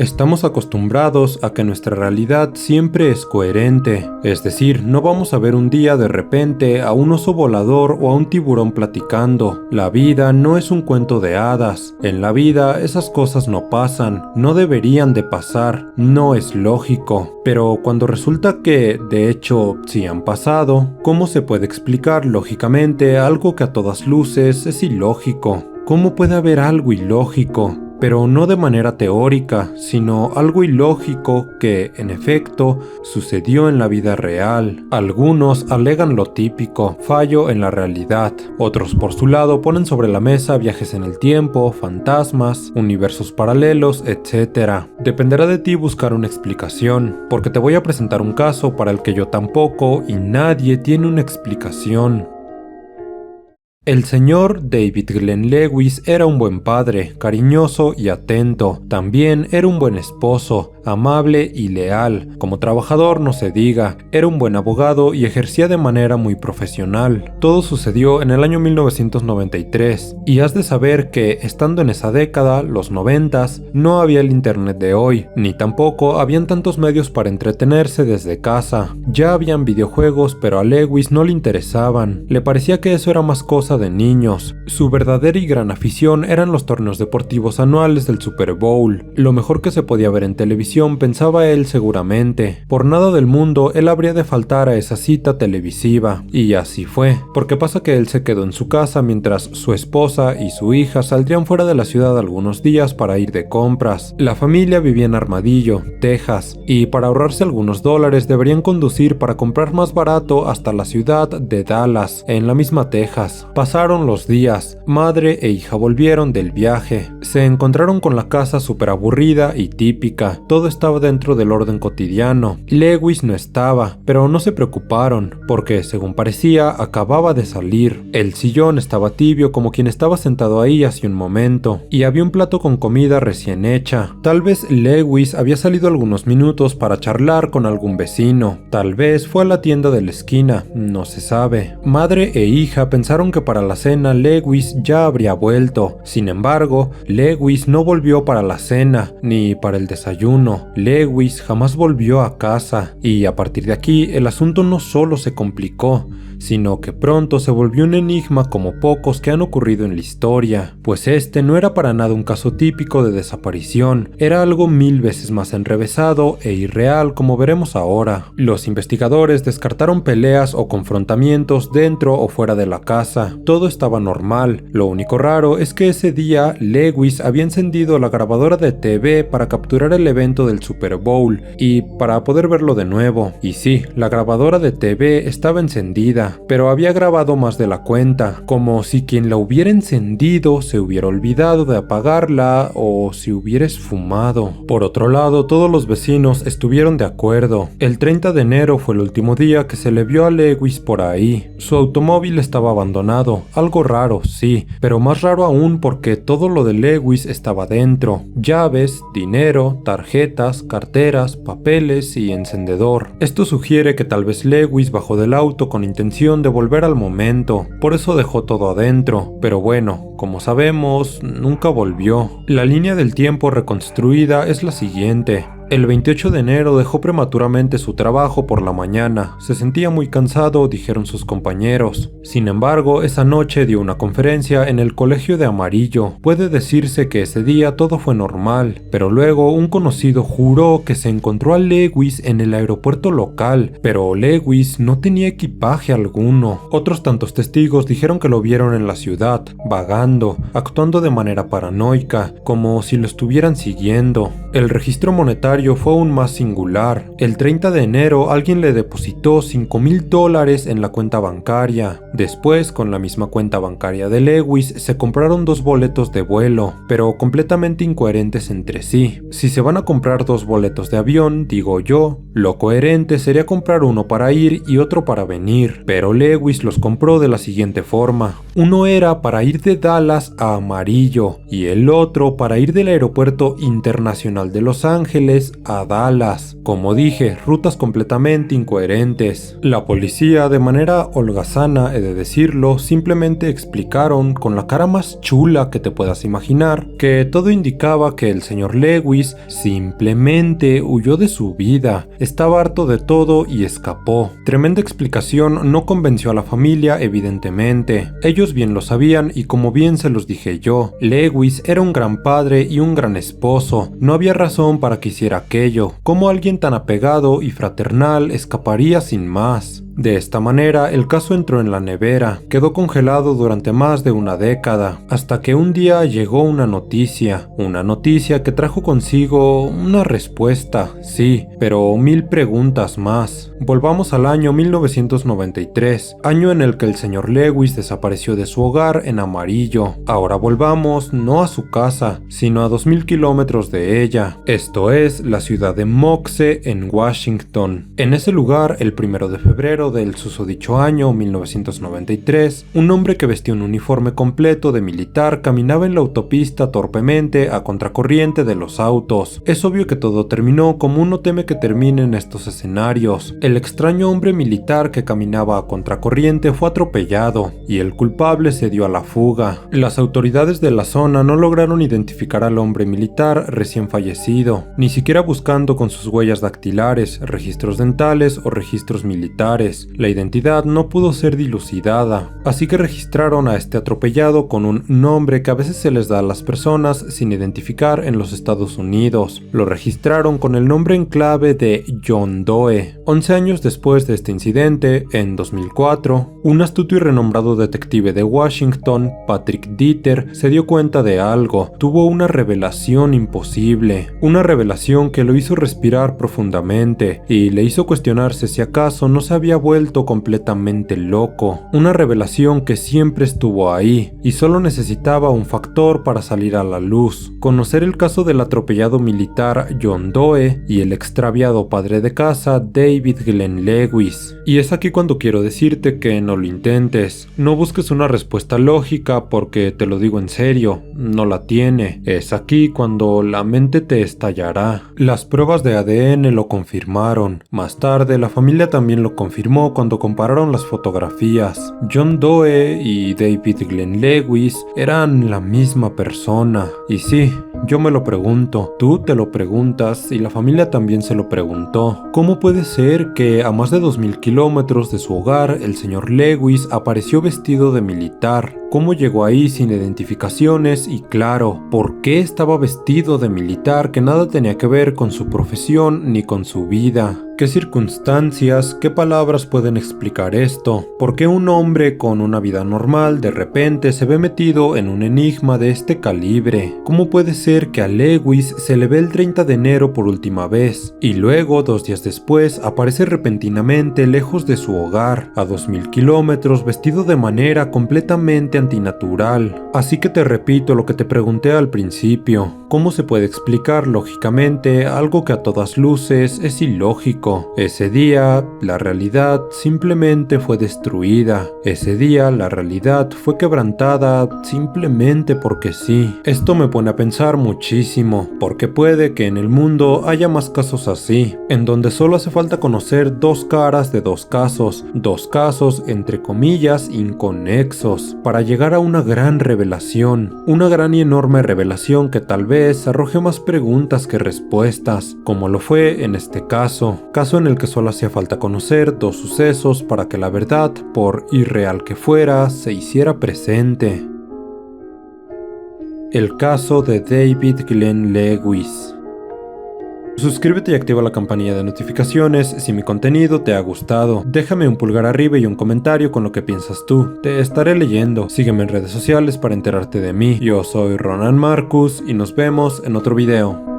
Estamos acostumbrados a que nuestra realidad siempre es coherente, es decir, no vamos a ver un día de repente a un oso volador o a un tiburón platicando. La vida no es un cuento de hadas, en la vida esas cosas no pasan, no deberían de pasar, no es lógico. Pero cuando resulta que, de hecho, sí han pasado, ¿cómo se puede explicar lógicamente algo que a todas luces es ilógico? ¿Cómo puede haber algo ilógico? Pero no de manera teórica, sino algo ilógico que, en efecto, sucedió en la vida real. Algunos alegan lo típico, fallo en la realidad. Otros, por su lado, ponen sobre la mesa viajes en el tiempo, fantasmas, universos paralelos, etc. Dependerá de ti buscar una explicación, porque te voy a presentar un caso para el que yo tampoco y nadie tiene una explicación. El señor David Glenn Lewis era un buen padre, cariñoso y atento. También era un buen esposo, amable y leal. Como trabajador no se diga, era un buen abogado y ejercía de manera muy profesional. Todo sucedió en el año 1993, y has de saber que, estando en esa década, los 90s, no había el internet de hoy, ni tampoco habían tantos medios para entretenerse desde casa. Ya habían videojuegos, pero a Lewis no le interesaban. Le parecía que eso era más cosa de niños. Su verdadera y gran afición eran los torneos deportivos anuales del Super Bowl. Lo mejor que se podía ver en televisión, pensaba él seguramente. Por nada del mundo él habría de faltar a esa cita televisiva. Y así fue, porque pasa que él se quedó en su casa mientras su esposa y su hija saldrían fuera de la ciudad algunos días para ir de compras. La familia vivía en Armadillo, Texas, y para ahorrarse algunos dólares deberían conducir para comprar más barato hasta la ciudad de Dallas, en la misma Texas. Pasaron los días, madre e hija volvieron del viaje. Se encontraron con la casa súper aburrida y típica. Todo estaba dentro del orden cotidiano. Lewis no estaba, pero no se preocuparon, porque según parecía, acababa de salir. El sillón estaba tibio como quien estaba sentado ahí hace un momento, y había un plato con comida recién hecha. Tal vez Lewis había salido algunos minutos para charlar con algún vecino. Tal vez fue a la tienda de la esquina, no se sabe. Madre e hija pensaron que para la cena Lewis ya habría vuelto. Sin embargo, Lewis no volvió para la cena, ni para el desayuno. Lewis jamás volvió a casa, y a partir de aquí el asunto no solo se complicó, sino que pronto se volvió un enigma como pocos que han ocurrido en la historia, pues este no era para nada un caso típico de desaparición, era algo 1000 veces más enrevesado e irreal, como veremos ahora. Los investigadores descartaron peleas o confrontamientos dentro o fuera de la casa, todo estaba normal. Lo único raro es que ese día Lewis había encendido la grabadora de TV para capturar el evento del Super Bowl y para poder verlo de nuevo. Y sí, la grabadora de TV estaba encendida, pero había grabado más de la cuenta, como si quien la hubiera encendido se hubiera olvidado de apagarla o si hubiera esfumado. Por otro lado, todos los vecinos estuvieron de acuerdo. El 30 de enero fue el último día que se le vio a Lewis por ahí. Su automóvil estaba abandonado, algo raro, sí, pero más raro aún porque todo lo de Lewis estaba dentro: llaves, dinero, tarjetas, carteras, papeles y encendedor. Esto sugiere que tal vez Lewis bajó del auto con intención de volver al momento, por eso dejó todo adentro, pero bueno, como sabemos, nunca volvió. La línea del tiempo reconstruida es la siguiente. El 28 de enero dejó prematuramente su trabajo por la mañana. Se sentía muy cansado, dijeron sus compañeros. Sin embargo, esa noche dio una conferencia en el colegio de Amarillo. Puede decirse que ese día todo fue normal, pero luego un conocido juró que se encontró a Lewis en el aeropuerto local, pero Lewis no tenía equipaje alguno. Otros tantos testigos dijeron que lo vieron en la ciudad, vagando, actuando de manera paranoica, como si lo estuvieran siguiendo. El registro monetario fue aún más singular. El 30 de enero alguien le depositó $5,000 en la cuenta bancaria. Después, con la misma cuenta bancaria de Lewis, se compraron 2 boletos de vuelo, pero completamente incoherentes entre sí. Si se van a comprar 2 boletos de avión, digo yo, lo coherente sería comprar uno para ir y otro para venir, pero Lewis los compró de la siguiente forma. Uno era para ir de Dallas a Amarillo y el otro para ir del aeropuerto internacional Nacional de Los Ángeles a Dallas. Como dije, rutas completamente incoherentes. La policía, de manera holgazana he de decirlo, simplemente explicaron con la cara más chula que te puedas imaginar que todo indicaba que el señor Lewis simplemente huyó de su vida, estaba harto de todo y escapó. Tremenda explicación, no convenció a la familia evidentemente. Ellos bien lo sabían y como bien se los dije yo, Lewis era un gran padre y un gran esposo, no había razón para que hiciera aquello. ¿Cómo alguien tan apegado y fraternal escaparía sin más? De esta manera, el caso entró en la nevera, quedó congelado durante más de una década, hasta que un día llegó una noticia que trajo consigo una respuesta, sí, pero 1000 preguntas más. Volvamos al año 1993, año en el que el señor Lewis desapareció de su hogar en Amarillo. Ahora volvamos no a su casa, sino a 2000 kilómetros de ella, esto es, la ciudad de Moxe en Washington. En ese lugar, el 1 de febrero del susodicho año 1993, un hombre que vestía un uniforme completo de militar caminaba en la autopista torpemente a contracorriente de los autos. Es obvio que todo terminó como uno teme que termine en estos escenarios. El extraño hombre militar que caminaba a contracorriente fue atropellado y el culpable se dio a la fuga. Las autoridades de la zona no lograron identificar al hombre militar recién fallecido, ni siquiera buscando con sus huellas dactilares, registros dentales o registros militares. La identidad no pudo ser dilucidada, así que registraron a este atropellado con un nombre que a veces se les da a las personas sin identificar en los Estados Unidos. Lo registraron con el nombre en clave de John Doe. 11 años después de este incidente, en 2004, un astuto y renombrado detective de Washington, Patrick Dieter, se dio cuenta de algo. Tuvo una revelación imposible, una revelación que lo hizo respirar profundamente y le hizo cuestionarse si acaso no se había vuelto completamente loco. Una revelación que siempre estuvo ahí y solo necesitaba un factor para salir a la luz: conocer el caso del atropellado militar John Doe y el extraviado padre de casa David Glenn Lewis. Y es aquí cuando quiero decirte que no lo intentes, no busques una respuesta lógica porque te lo digo en serio, no la tiene. Es aquí cuando la mente te estallará. Las pruebas de ADN lo confirmaron. Más tarde la familia también lo confirmó cuando compararon las fotografías. John Doe y David Glenn Lewis eran la misma persona. Y sí, yo me lo pregunto, tú te lo preguntas y la familia también se lo preguntó. ¿Cómo puede ser que a más de 2000 kilómetros de su hogar el señor Lewis apareció vestido de militar? ¿Cómo llegó ahí sin identificaciones? Y claro, ¿por qué estaba vestido de militar que nada tenía que ver con su profesión ni con su vida? ¿Qué circunstancias, qué palabras pueden explicar esto? ¿Por qué un hombre con una vida normal de repente se ve metido en un enigma de este calibre? ¿Cómo puede ser que a Lewis se le ve el 30 de enero por última vez y luego 2 días después aparece repentinamente lejos de su hogar, a 2000 kilómetros, vestido de manera completamente antinatural? Así que te repito lo que te pregunté al principio: ¿cómo se puede explicar lógicamente algo que a todas luces es ilógico? Ese día, la realidad simplemente fue destruida. Ese día, la realidad fue quebrantada simplemente porque sí. Esto me pone a pensar muchísimo, porque puede que en el mundo haya más casos así, en donde solo hace falta conocer 2 caras de 2 casos, 2 casos entre comillas inconexos, para llegar a una gran revelación, una gran y enorme revelación que tal vez arroje más preguntas que respuestas, como lo fue en este caso en el que solo hacía falta conocer 2 sucesos para que la verdad, por irreal que fuera, se hiciera presente. El caso de David Glenn Lewis. Suscríbete y activa la campanilla de notificaciones si mi contenido te ha gustado. Déjame un pulgar arriba y un comentario con lo que piensas tú. Te estaré leyendo. Sígueme en redes sociales para enterarte de mí. Yo soy Ronan Marcus y nos vemos en otro video.